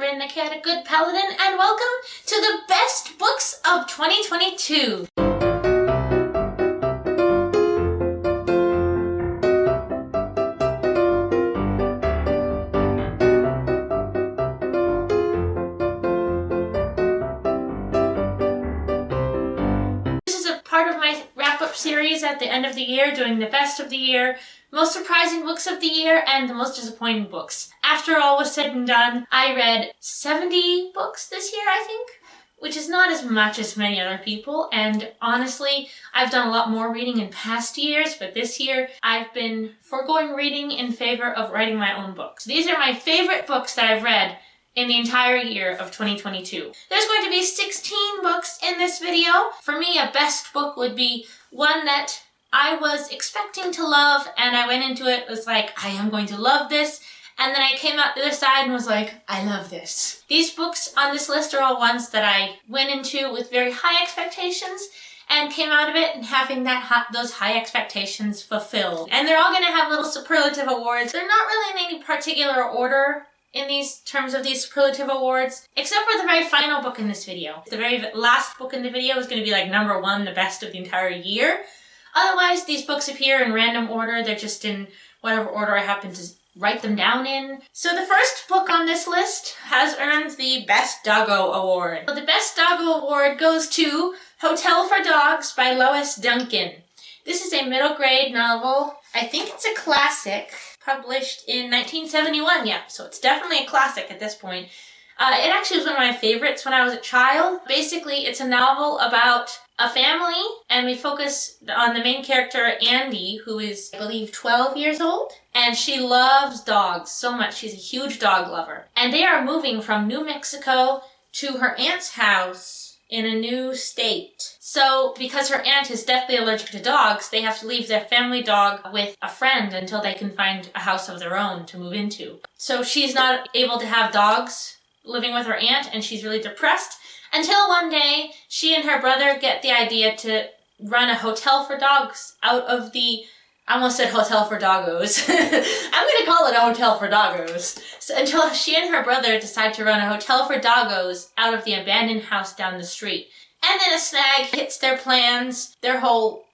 Corinne, the chaotic good paladin, and welcome to the best books of 2022. This is a part of my wrap-up series at the end of the year, doing the best of the year, most surprising books of the year, and the most disappointing books. After all was said and done, I read 70 books this year, I think, which is not as much as many other people, and honestly, I've done a lot more reading in past years, but this year I've been foregoing reading in favor of writing my own books. These are my favorite books that I've read in the entire year of 2022. There's going to be 16 books in this video. For me, a best book would be one that I was expecting to love, and I went into it was like, I am going to love this, and then I came out the other side and was like, I love this. These books on this list are all ones that I went into with very high expectations and came out of it and having those high expectations fulfilled. And they're all going to have little superlative awards. They're not really in any particular order in these terms of these superlative awards, except for the very final book in this video. The very last book in the video is going to be like number one, the best of the entire year. Otherwise, these books appear in random order. They're just in whatever order I happen to write them down in. So the first book on this list has earned the Best Doggo Award. So the Best Doggo Award goes to Hotel for Dogs by Lois Duncan. This is a middle grade novel. I think it's a classic, published in 1971, yeah, so it's definitely a classic at this point. It actually was one of my favorites when I was a child. Basically, it's a novel about a family, and we focus on the main character, Andy, who is, I believe, 12 years old. And she loves dogs so much. She's a huge dog lover. And they are moving from New Mexico to her aunt's house in a new state. So, because her aunt is deathly allergic to dogs, they have to leave their family dog with a friend until they can find a house of their own to move into. So she's not able to have dogs living with her aunt, and she's really depressed, until one day she and her brother get the idea to run a hotel for dogs out of the, I almost said hotel for doggos. I'm going to call it a hotel for doggos. So until she and her brother decide to run a hotel for doggos out of the abandoned house down the street. And then a snag hits their plans, their whole,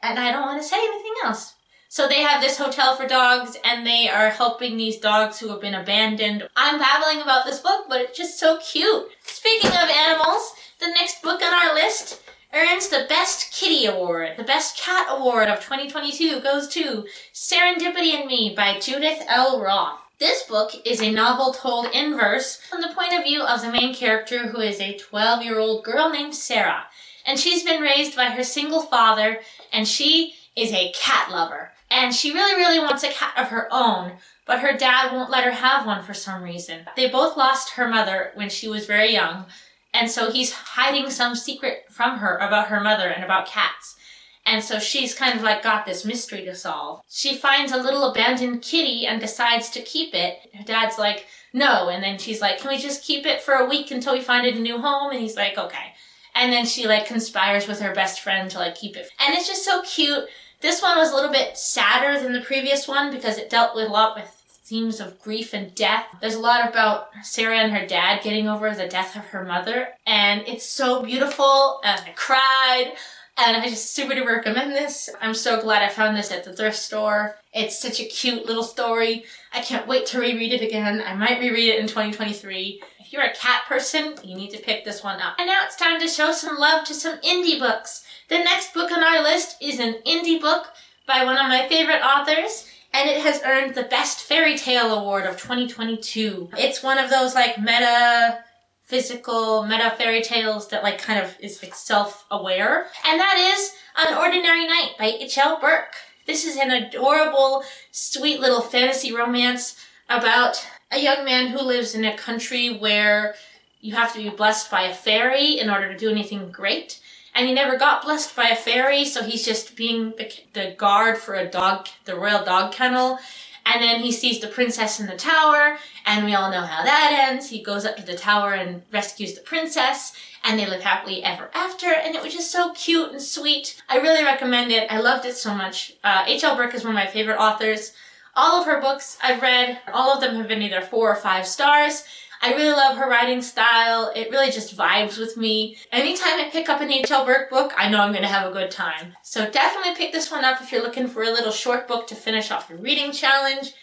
and I don't want to say anything else. So they have this hotel for dogs, and they are helping these dogs who have been abandoned. I'm babbling about this book, but it's just so cute. Speaking of animals, the next book on our list earns the Best Kitty Award. The Best Cat Award of 2022 goes to Serendipity and Me by Judith L. Roth. This book is a novel told in verse from the point of view of the main character, who is a 12-year-old girl named Sarah. And she's been raised by her single father, and she is a cat lover. And she really, really wants a cat of her own, but her dad won't let her have one for some reason. They both lost her mother when she was very young, and so he's hiding some secret from her about her mother and about cats. And so she's kind of like got this mystery to solve. She finds a little abandoned kitty and decides to keep it. Her dad's like, no, and then she's like, can we just keep it for a week until we find it a new home? And he's like, okay. And then she like conspires with her best friend to like keep it. And it's just so cute. This one was a little bit sadder than the previous one because it dealt with a lot with themes of grief and death. There's a lot about Sarah and her dad getting over the death of her mother, and it's so beautiful, and I cried, and I just super duper recommend this. I'm so glad I found this at the thrift store. It's such a cute little story. I can't wait to reread it again. I might reread it in 2023. If you're a cat person, you need to pick this one up. And now it's time to show some love to some indie books. The next book on our list is an indie book by one of my favorite authors, and it has earned the Best Fairy Tale Award of 2022. It's one of those like meta-physical, meta-fairy tales that like kind of is like self-aware. And that is An Ordinary Night by H.L. Burke. This is an adorable, sweet little fantasy romance about a young man who lives in a country where you have to be blessed by a fairy in order to do anything great. And he never got blessed by a fairy, so he's just being the guard for the royal dog kennel. And then he sees the princess in the tower, and we all know how that ends. He goes up to the tower and rescues the princess, and they live happily ever after, and it was just so cute and sweet. I really recommend it. I loved it so much. H.L. Burke is one of my favorite authors. All of her books I've read, all of them have been either 4 or 5 stars. I really love her writing style. It really just vibes with me. Anytime I pick up an H.L. Burke book, I know I'm going to have a good time. So definitely pick this one up if you're looking for a little short book to finish off your reading challenge.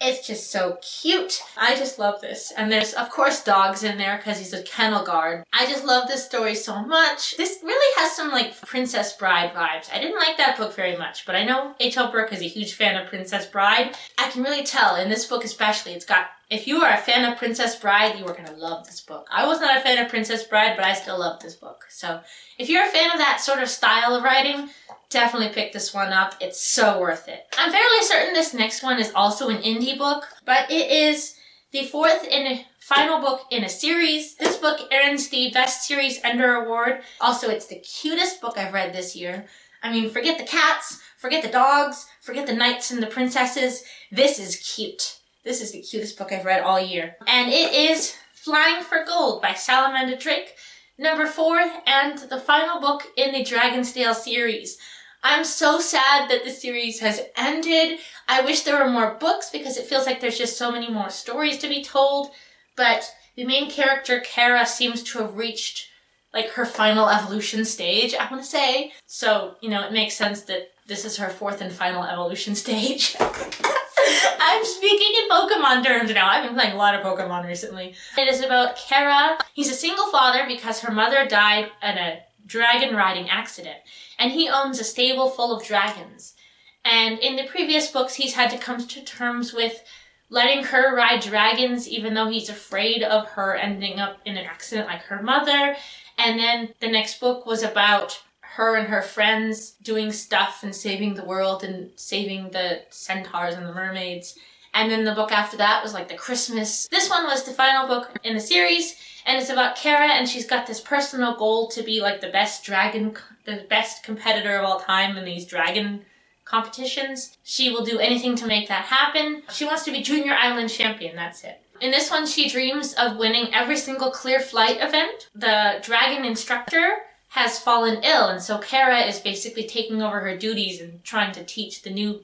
It's just so cute. I just love this. And there's, of course, dogs in there because he's a kennel guard. I just love this story so much. This really has some, like, Princess Bride vibes. I didn't like that book very much, but I know H.L. Burke is a huge fan of Princess Bride. I can really tell, in this book especially, it's got, if you are a fan of Princess Bride, you are going to love this book. I was not a fan of Princess Bride, but I still love this book. So if you're a fan of that sort of style of writing, definitely pick this one up. It's so worth it. I'm fairly certain this next one is also an indie book, but it is the 4th and final book in a series. This book earns the Best Series Ender Award. Also, it's the cutest book I've read this year. I mean, forget the cats, forget the dogs, forget the knights and the princesses. This is cute. This is the cutest book I've read all year. And it is Flying for Gold by Salva Drake, number 4 and the final book in the Dragonsdale series. I'm so sad that the series has ended. I wish there were more books because it feels like there's just so many more stories to be told. But the main character, Kara, seems to have reached like her final evolution stage, I want to say. So, you know, it makes sense that this is her 4th and final evolution stage. I'm speaking in Pokemon terms now. I've been playing a lot of Pokemon recently. It is about Kara. He's a single father because her mother died in a dragon riding accident. And he owns a stable full of dragons. And in the previous books, he's had to come to terms with letting her ride dragons, even though he's afraid of her ending up in an accident like her mother. And then the next book was about her and her friends doing stuff and saving the world and saving the centaurs and the mermaids. And then the book after that was like the Christmas. This one was the final book in the series, and it's about Kara, and she's got this personal goal to be like the best competitor of all time in these dragon competitions. She will do anything to make that happen. She wants to be Junior Island champion, that's it. In this one, she dreams of winning every single Clear Flight event. The dragon instructor has fallen ill, and so Kara is basically taking over her duties and trying to teach the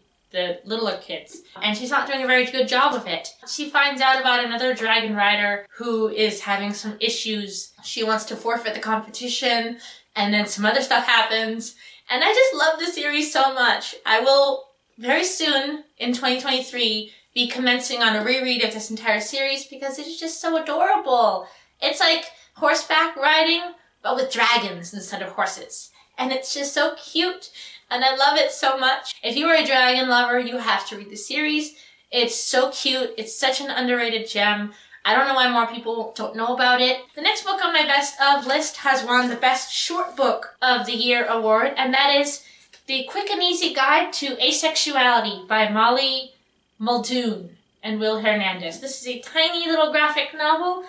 littler kids. And she's not doing a very good job of it. She finds out about another dragon rider who is having some issues. She wants to forfeit the competition, and then some other stuff happens. And I just love the series so much. I will very soon, in 2023, be commencing on a reread of this entire series because it is just so adorable. It's like horseback riding, but with dragons instead of horses. And it's just so cute, and I love it so much. If you are a dragon lover, you have to read the series. It's so cute. It's such an underrated gem. I don't know why more people don't know about it. The next book on my best of list has won the Best Short Book of the Year award, and that is The Quick and Easy Guide to Asexuality by Molly Muldoon and Will Hernandez. This is a tiny little graphic novel,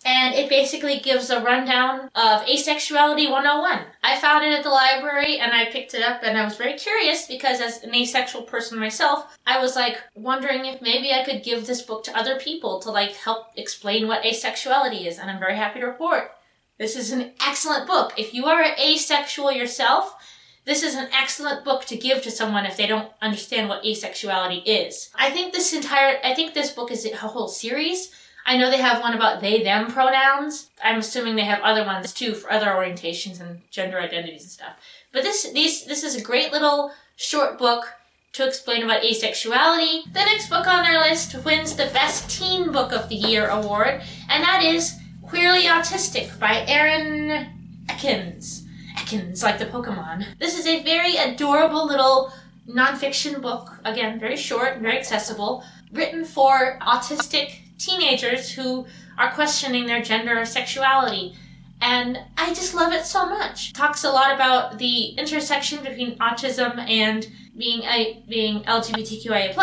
and it basically gives a rundown of Asexuality 101. I found it at the library, and I picked it up, and I was very curious because as an asexual person myself, I was like wondering if maybe I could give this book to other people to like help explain what asexuality is, and I'm very happy to report this is an excellent book. If you are asexual yourself, this is an excellent book to give to someone if they don't understand what asexuality is. I think this book is a whole series. I know they have one about they, them pronouns. I'm assuming they have other ones too for other orientations and gender identities and stuff. But this is a great little short book to explain about asexuality. The next book on our list wins the Best Teen Book of the Year award, and that is Queerly Autistic by Erin Ekins. Ekins, like the Pokemon. This is a very adorable little nonfiction book, again, very short and very accessible, written for autistic teenagers who are questioning their gender or sexuality. And I just love it so much. It talks a lot about the intersection between autism and being LGBTQIA+,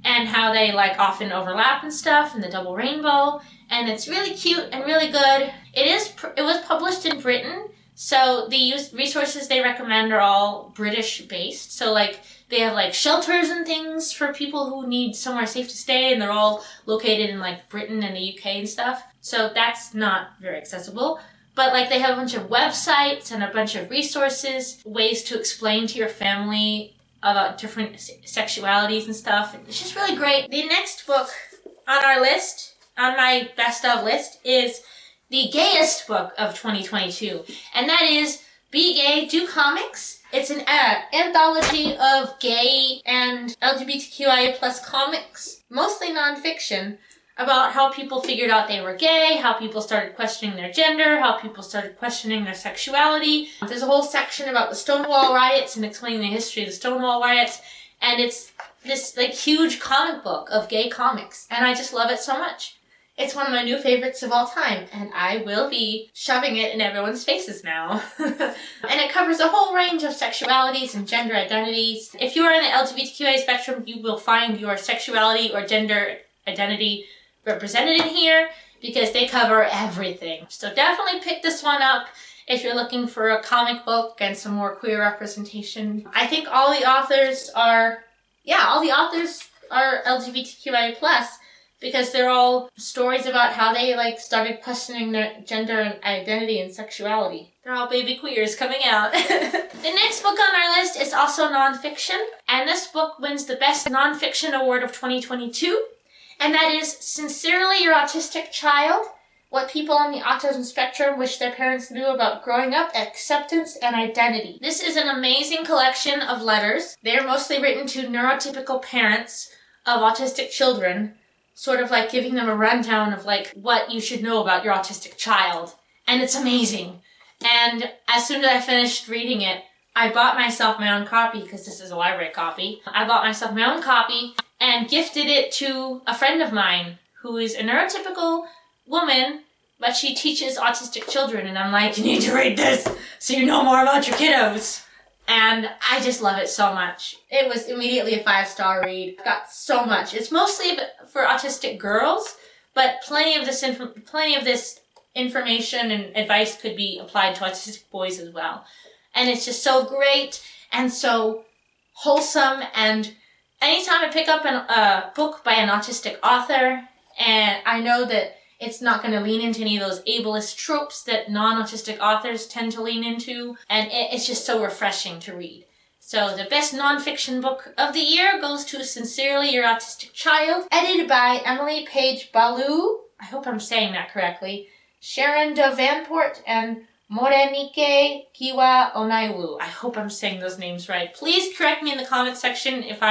and how they like often overlap and stuff, and the double rainbow. And it's really cute and really good. It was published in Britain, so the resources they recommend are all British based. So like they have like shelters and things for people who need somewhere safe to stay, and they're all located in like Britain and the UK and stuff. So that's not very accessible. But like they have a bunch of websites and a bunch of resources, ways to explain to your family about different sexualities and stuff. It's just really great. The next book on our list, on my best of list, is the gayest book of 2022, and that is Be Gay, Do Comics. It's an anthology of gay and LGBTQIA plus comics, mostly nonfiction, about how people figured out they were gay, how people started questioning their gender, how people started questioning their sexuality. There's a whole section about the Stonewall riots and explaining the history of the Stonewall riots, and it's this like huge comic book of gay comics, and I just love it so much. It's one of my new favorites of all time, and I will be shoving it in everyone's faces now. And it covers a whole range of sexualities and gender identities. If you are in the LGBTQIA spectrum, you will find your sexuality or gender identity represented in here, because they cover everything. So definitely pick this one up if you're looking for a comic book and some more queer representation. I think all the authors are LGBTQIA+, because they're all stories about how they started questioning their gender and identity and sexuality. They're all baby queers coming out. The next book on our list is also nonfiction, and this book wins the Best Nonfiction Award of 2022, and that is Sincerely Your Autistic Child: What People on the Autism Spectrum Wish Their Parents Knew About Growing Up, Acceptance, and Identity. This is an amazing collection of letters. They're mostly written to neurotypical parents of autistic children, sort of like giving them a rundown of what you should know about your autistic child. And it's amazing. And as soon as I finished reading it, I bought myself my own copy, because this is a library copy. I bought myself my own copy and gifted it to a friend of mine who is a neurotypical woman, but she teaches autistic children. And I'm like, you need to read this so you know more about your kiddos. And I just love it so much. It was immediately a 5-star read. Got so much. It's mostly for autistic girls, but plenty of this information and advice could be applied to autistic boys as well. And it's just so great and so wholesome. And anytime I pick up a book by an autistic author, and I know that it's not going to lean into any of those ableist tropes that non-autistic authors tend to lean into, and it's just so refreshing to read. So the best nonfiction book of the year goes to Sincerely Your Autistic Child, edited by Emily Page Ballou, I hope I'm saying that correctly, Sharon de Vanport, and Morenike Kiwa Onaiwu. I hope I'm saying those names right. Please correct me in the comment section if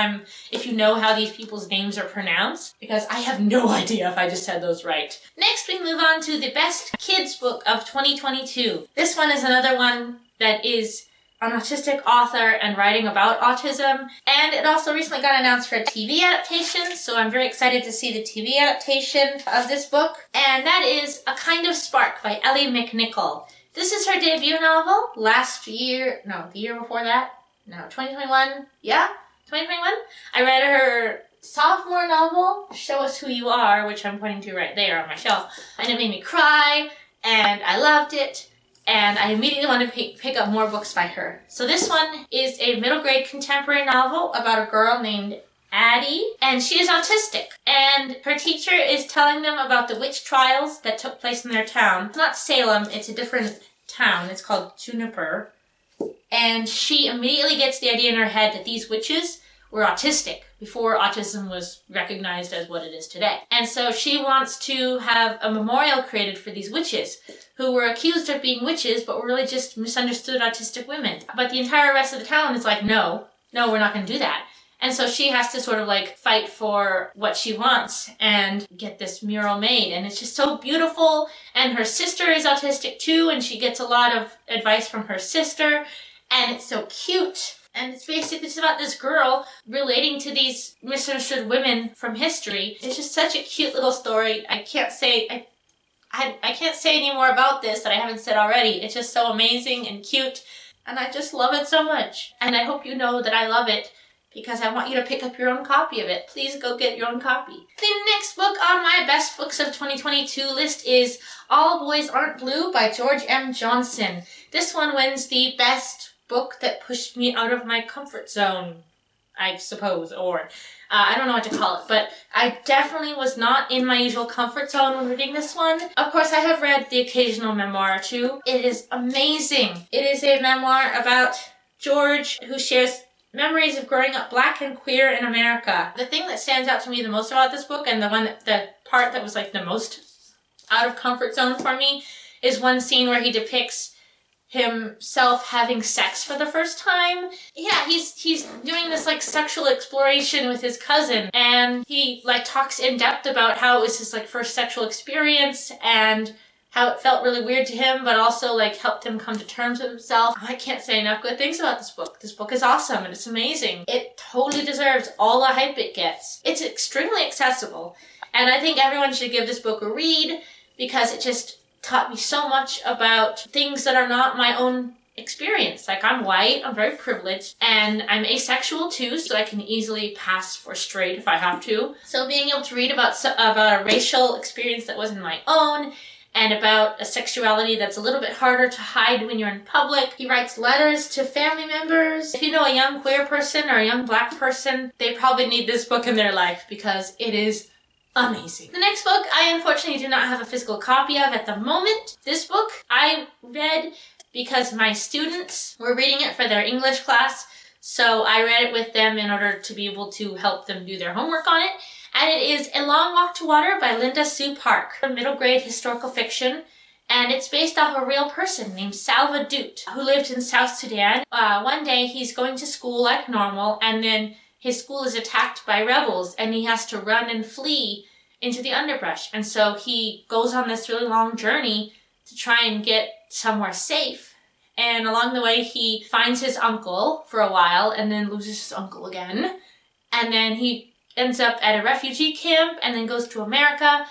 you know how these people's names are pronounced, because I have no idea if I just said those right. Next, we move on to the best kids book of 2022. This one is another one that is an autistic author and writing about autism, and it also recently got announced for a TV adaptation, so I'm very excited to see the TV adaptation of this book, and that is A Kind of Spark by Ellie McNichol. This is her debut novel the year before that. No, 2021. Yeah, 2021. I read her sophomore novel, Show Us Who You Are, which I'm pointing to right there on my shelf, and it made me cry, and I loved it, and I immediately wanted to pick up more books by her. So this one is a middle grade contemporary novel about a girl named Addie, and she is autistic, and her teacher is telling them about the witch trials that took place in their town. It's not Salem, it's a different town. It's called Juniper, and she immediately gets the idea in her head that these witches were autistic before autism was recognized as what it is today. And so she wants to have a memorial created for these witches who were accused of being witches but were really just misunderstood autistic women. But the entire rest of the town is like, no, we're not going to do that. And so she has to sort of fight for what she wants and get this mural made. And it's just so beautiful. And her sister is autistic too, and she gets a lot of advice from her sister. And it's so cute. And it's basically just about this girl relating to these misunderstood women from history. It's just such a cute little story. I can't say any more about this that I haven't said already. It's just so amazing and cute. And I just love it so much. And I hope you know that I love it, because I want you to pick up your own copy of it. Please go get your own copy. The next book on my best books of 2022 list is All Boys Aren't Blue by George M. Johnson. This one wins the best book that pushed me out of my comfort zone, I suppose, or I don't know what to call it, but I definitely was not in my usual comfort zone when reading this one. Of course, I have read the occasional memoir too. It is amazing. It is a memoir about George, who shares Memories of Growing Up Black and Queer in America. The thing that stands out to me the most about this book, and the part that was like the most out of comfort zone for me, is one scene where he depicts himself having sex for the first time. Yeah, he's doing this like sexual exploration with his cousin, and he like talks in depth about how it was his like first sexual experience and how it felt really weird to him, but also like helped him come to terms with himself. I can't say enough good things about this book. This book is awesome and it's amazing. It totally deserves all the hype it gets. It's extremely accessible, and I think everyone should give this book a read because it just taught me so much about things that are not my own experience. Like, I'm white, I'm very privileged, and I'm asexual too, so I can easily pass for straight if I have to. So being able to read about a racial experience that wasn't my own, and about a sexuality that's a little bit harder to hide when you're in public. He writes letters to family members. If you know a young queer person or a young black person, they probably need this book in their life because it is amazing. The next book I unfortunately do not have a physical copy of at the moment. This book I read because my students were reading it for their English class, so I read it with them in order to be able to help them do their homework on it. And it is A Long Walk to Water by Linda Sue Park, a middle grade historical fiction. And it's based off a real person named Salva who lived in South Sudan. One day he's going to school like normal, and then his school is attacked by rebels and he has to run and flee into the underbrush. And so he goes on this really long journey to try and get somewhere safe. And along the way he finds his uncle for a while and then loses his uncle again. And then he ends up at a refugee camp and then goes to America.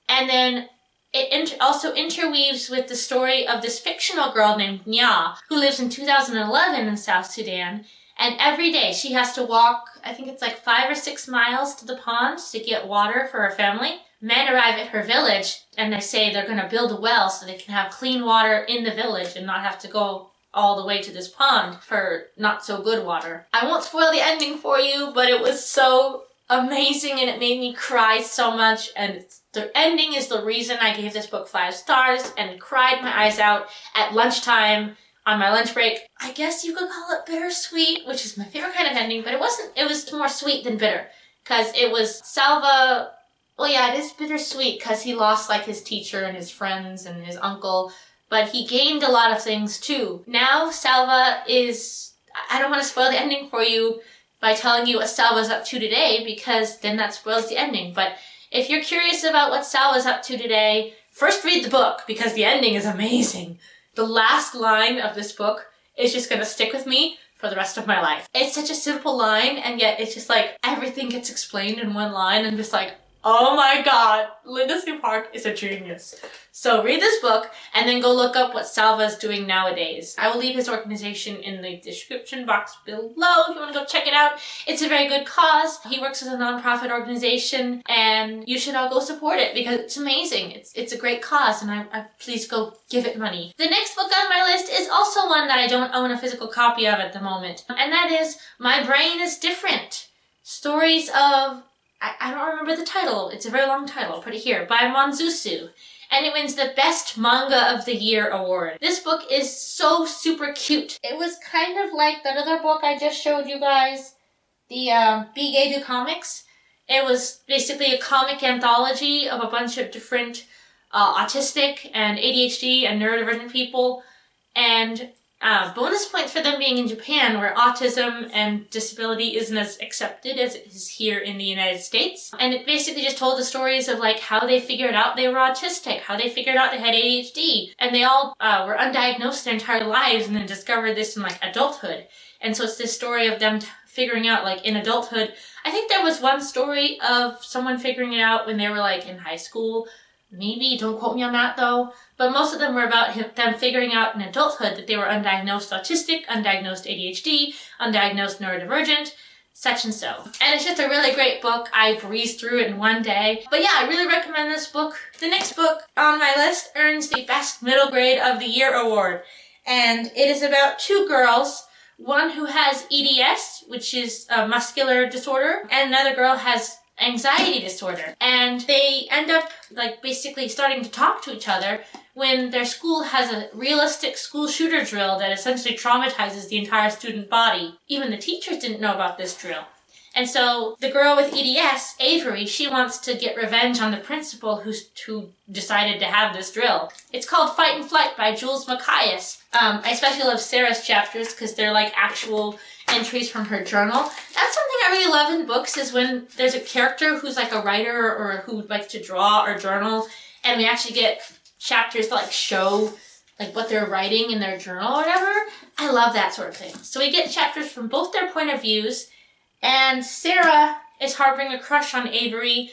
And then it also interweaves with the story of this fictional girl named Nya, who lives in 2011 in South Sudan. And every day she has to walk, I think it's like 5 or 6 miles to the pond to get water for her family. Men arrive at her village and they say they're going to build a well so they can have clean water in the village and not have to go all the way to this pond for not so good water. I won't spoil the ending for you, but it was so amazing and it made me cry so much, and the ending is the reason I gave this book 5 stars and cried my eyes out at lunchtime on my lunch break. I guess you could call it bittersweet, which is my favorite kind of ending, but it wasn't. It was more sweet than bitter because it was Salva. Well, yeah, it is bittersweet because he lost like his teacher and his friends and his uncle, but he gained a lot of things too. Now Salva is, I don't want to spoil the ending for you by telling you what Salva's up to today because then that spoils the ending. But if you're curious about what Salva's up to today, first read the book because the ending is amazing. The last line of this book is just gonna stick with me for the rest of my life. It's such a simple line, and yet it's just like everything gets explained in one line, and just like, oh my god, Linda Sue Park is a genius. So read this book and then go look up what Salva is doing nowadays. I will leave his organization in the description box below if you want to go check it out. It's a very good cause. He works with a nonprofit organization and you should all go support it because it's amazing. It's a great cause, and I please go give it money. The next book on my list is also one that I don't own a physical copy of at the moment, and that is My Brain is Different. Stories of, I don't remember the title. It's a very long title. I'll put it here. By Monzusu. And it wins the Best Manga of the Year award. This book is so super cute. It was kind of like that other book I just showed you guys, the Be Gay Do Comics. It was basically a comic anthology of a bunch of different autistic and ADHD and neurodivergent people. And bonus points for them being in Japan, where autism and disability isn't as accepted as it is here in the United States. And it basically just told the stories of like how they figured out they were autistic, how they figured out they had ADHD, and they all were undiagnosed their entire lives and then discovered this in like adulthood. And so it's this story of them figuring out like in adulthood. I think there was one story of someone figuring it out when they were like in high school. Maybe, don't quote me on that though. But most of them were about them figuring out in adulthood that they were undiagnosed autistic, undiagnosed ADHD, undiagnosed neurodivergent, such and so. And it's just a really great book. I breezed through it in one day. But yeah, I really recommend this book. The next book on my list earns the Best Middle Grade of the Year award. And it is about 2 girls. One who has EDS, which is a muscular disorder, and another girl has anxiety disorder. And they end up like basically starting to talk to each other when their school has a realistic school shooter drill that essentially traumatizes the entire student body. Even the teachers didn't know about this drill. And so the girl with EDS, Avery, she wants to get revenge on the principal who decided to have this drill. It's called Fight and Flight by Jules Macias. I especially love Sarah's chapters because they're like actual entries from her journal. That's something I really love in books, is when there's a character who's like a writer or who likes to draw or journal, and we actually get chapters that like show like what they're writing in their journal or whatever. I love that sort of thing. So we get chapters from both their point of views, and Sarah is harboring a crush on Avery,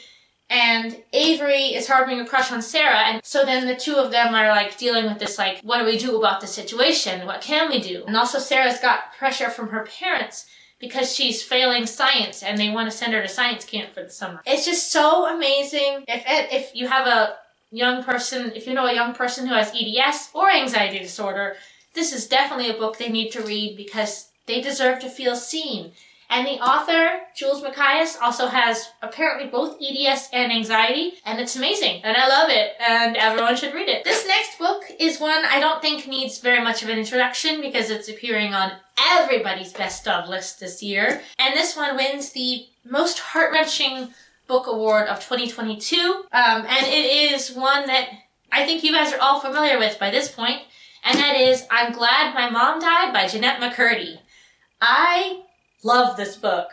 and Avery is harboring a crush on Sarah. And so then the two of them are like dealing with this, like, what do we do about the situation? What can we do? And also Sarah's got pressure from her parents because she's failing science and they want to send her to science camp for the summer. It's just so amazing. If you have a young person, if you know a young person who has EDS or anxiety disorder, this is definitely a book they need to read because they deserve to feel seen. And the author, Jules Macias, also has apparently both EDS and anxiety, and it's amazing, and I love it, and everyone should read it. This next book is one I don't think needs very much of an introduction because it's appearing on everybody's best of list this year, and this one wins the most heart-wrenching book award of 2022, and it is one that I think you guys are all familiar with by this point, and that is I'm Glad My Mom Died by Jeanette McCurdy. I love this book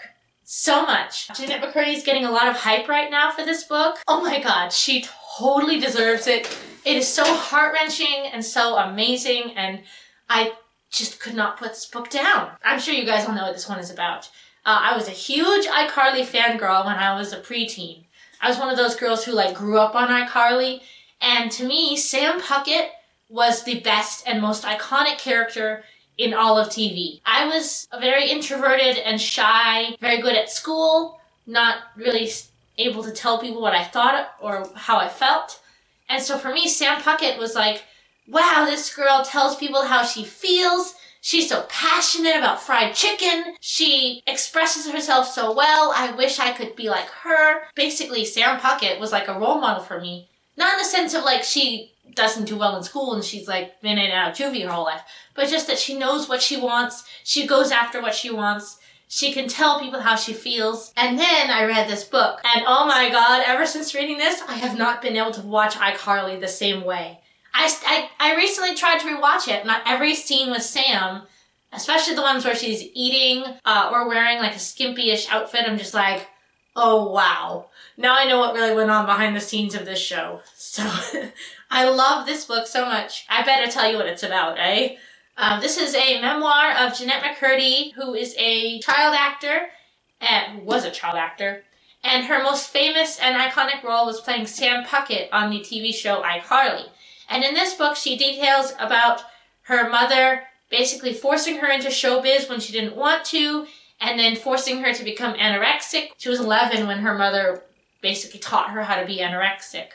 so much. Jeanette McCurdy is getting a lot of hype right now for this book. Oh my god, she totally deserves it. It is so heart-wrenching and so amazing, and I just could not put this book down. I'm sure you guys all know what this one is about. I was a huge iCarly fangirl when I was a preteen. I was one of those girls who like grew up on iCarly, and to me, Sam Puckett was the best and most iconic character in all of TV. I was a very introverted and shy, very good at school, not really able to tell people what I thought or how I felt. And so for me, Sam Puckett was like, wow, this girl tells people how she feels. She's so passionate about fried chicken. She expresses herself so well. I wish I could be like her. Basically, Sam Puckett was like a role model for me. Not in the sense of like she doesn't do well in school and she's like been in and out of juvie her whole life, but just that she knows what she wants, she goes after what she wants, she can tell people how she feels. And then I read this book, and oh my god, ever since reading this, I have not been able to watch iCarly the same way. I recently tried to rewatch it. Not every scene with Sam, especially the ones where she's eating or wearing like a skimpy-ish outfit, I'm just like, oh wow. Now I know what really went on behind the scenes of this show. So I love this book so much. I better tell you what it's about, eh? This is a memoir of Jeanette McCurdy, who is a child actor, and was a child actor, and her most famous and iconic role was playing Sam Puckett on the TV show iCarly. And in this book, she details about her mother basically forcing her into showbiz when she didn't want to, and then forcing her to become anorexic. She was 11 when her mother basically taught her how to be anorexic.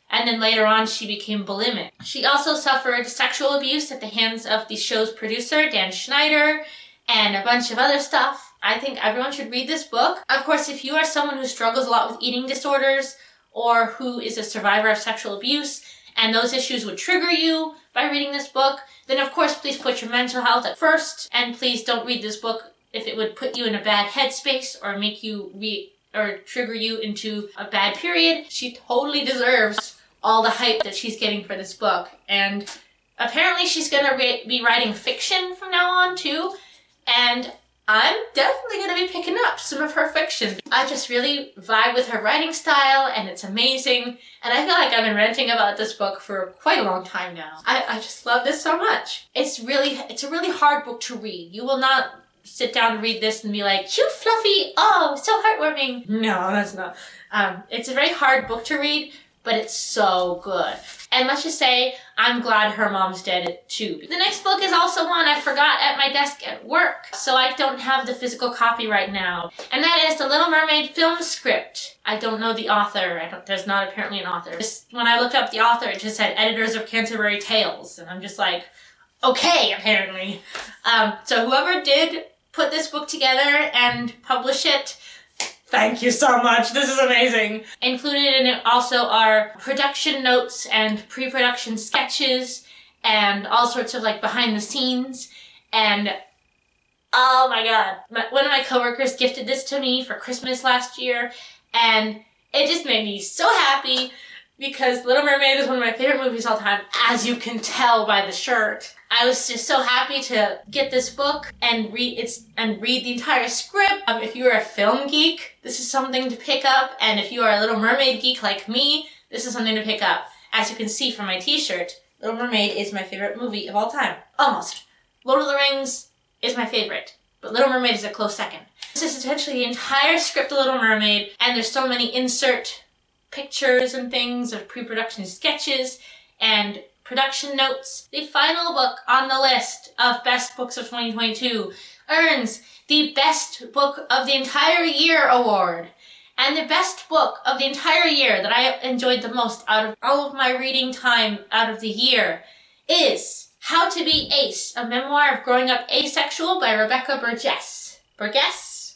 And then later on, she became bulimic. She also suffered sexual abuse at the hands of the show's producer, Dan Schneider, and a bunch of other stuff. I think everyone should read this book. Of course, if you are someone who struggles a lot with eating disorders or who is a survivor of sexual abuse, and those issues would trigger you by reading this book, then of course, please put your mental health at first, and please don't read this book if it would put you in a bad headspace or make you or trigger you into a bad period. She totally deserves all the hype that she's getting for this book. And apparently she's gonna be writing fiction from now on too. And I'm definitely gonna be picking up some of her fiction. I just really vibe with her writing style, and it's amazing. And I feel like I've been ranting about this book for quite a long time now. I just love this so much. It's a really hard book to read. You will not sit down and read this and be like, cute, fluffy, oh, so heartwarming. No, that's not. It's a very hard book to read, but it's so good. And let's just say, I'm glad her mom's dead too. The next book is also one I forgot at my desk at work, so I don't have the physical copy right now. And that is The Little Mermaid film script. I don't know the author. There's not apparently an author. When I looked up the author, it just said Editors of Canterbury Tales. And I'm just like, okay, apparently. So whoever did put this book together and publish it, thank you so much. This is amazing. Included in it also are production notes and pre-production sketches and all sorts of like behind the scenes. And oh my god, one of my coworkers gifted this to me for Christmas last year, and it just made me so happy because Little Mermaid is one of my favorite movies all time, as you can tell by the shirt. I was just so happy to get this book and read the entire script. If you are a film geek, this is something to pick up, and if you are a Little Mermaid geek like me, this is something to pick up. As you can see from my t-shirt, Little Mermaid is my favorite movie of all time. Almost. Lord of the Rings is my favorite, but Little Mermaid is a close second. This is essentially the entire script of Little Mermaid, and there's so many insert pictures and things of pre-production sketches and production notes. The final book on the list of best books of 2022 earns the Best Book of the Entire Year award. And the best book of the entire year that I enjoyed the most out of all of my reading time out of the year is How to Be Ace, a memoir of growing up asexual by Rebecca Burgess. Burgess.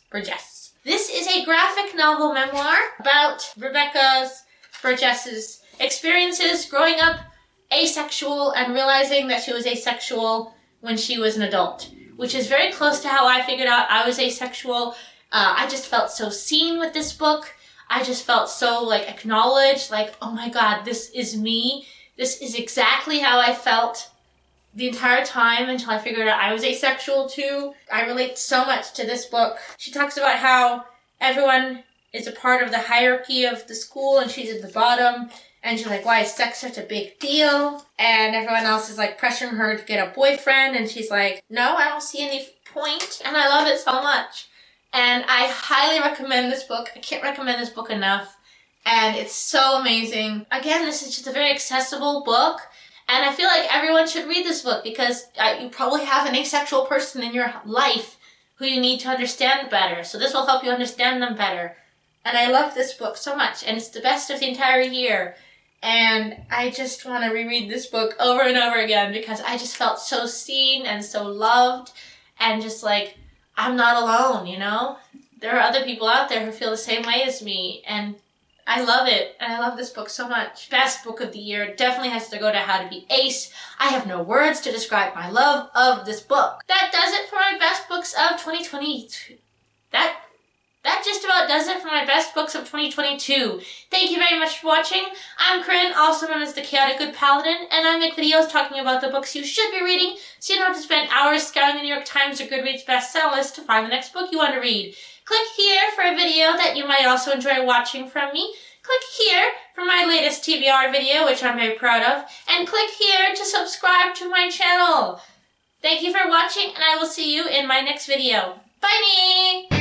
This is a graphic novel memoir about Rebecca Burgess's experiences growing up asexual and realizing that she was asexual when she was an adult, which is very close to how I figured out I was asexual. I just felt so seen with this book. I just felt so like acknowledged, like, oh my god, this is me. This is exactly how I felt the entire time until I figured out I was asexual too. I relate so much to this book. She talks about how everyone is a part of the hierarchy of the school and she's at the bottom. And she's like, why is sex such a big deal? And everyone else is like pressuring her to get a boyfriend. And she's like, no, I don't see any point. And I love it so much. And I highly recommend this book. I can't recommend this book enough. And it's so amazing. Again, this is just a very accessible book. And I feel like everyone should read this book because you probably have an asexual person in your life who you need to understand better. So this will help you understand them better. And I love this book so much. And it's the best of the entire year. And I just want to reread this book over and over again because I just felt so seen and so loved and just like, I'm not alone, you know? There are other people out there who feel the same way as me, and I love it, and I love this book so much. Best book of the year definitely has to go to How to Be Ace. I have no words to describe my love of this book. That does it for my best books of 2022. That just about does it for my best books of 2022. Thank you very much for watching. I'm Corinne, also known as the Chaotic Good Paladin, and I make videos talking about the books you should be reading so you don't have to spend hours scouring the New York Times or Goodreads bestseller list to find the next book you want to read. Click here for a video that you might also enjoy watching from me. Click here for my latest TBR video, which I'm very proud of, and click here to subscribe to my channel. Thank you for watching, and I will see you in my next video. Bye!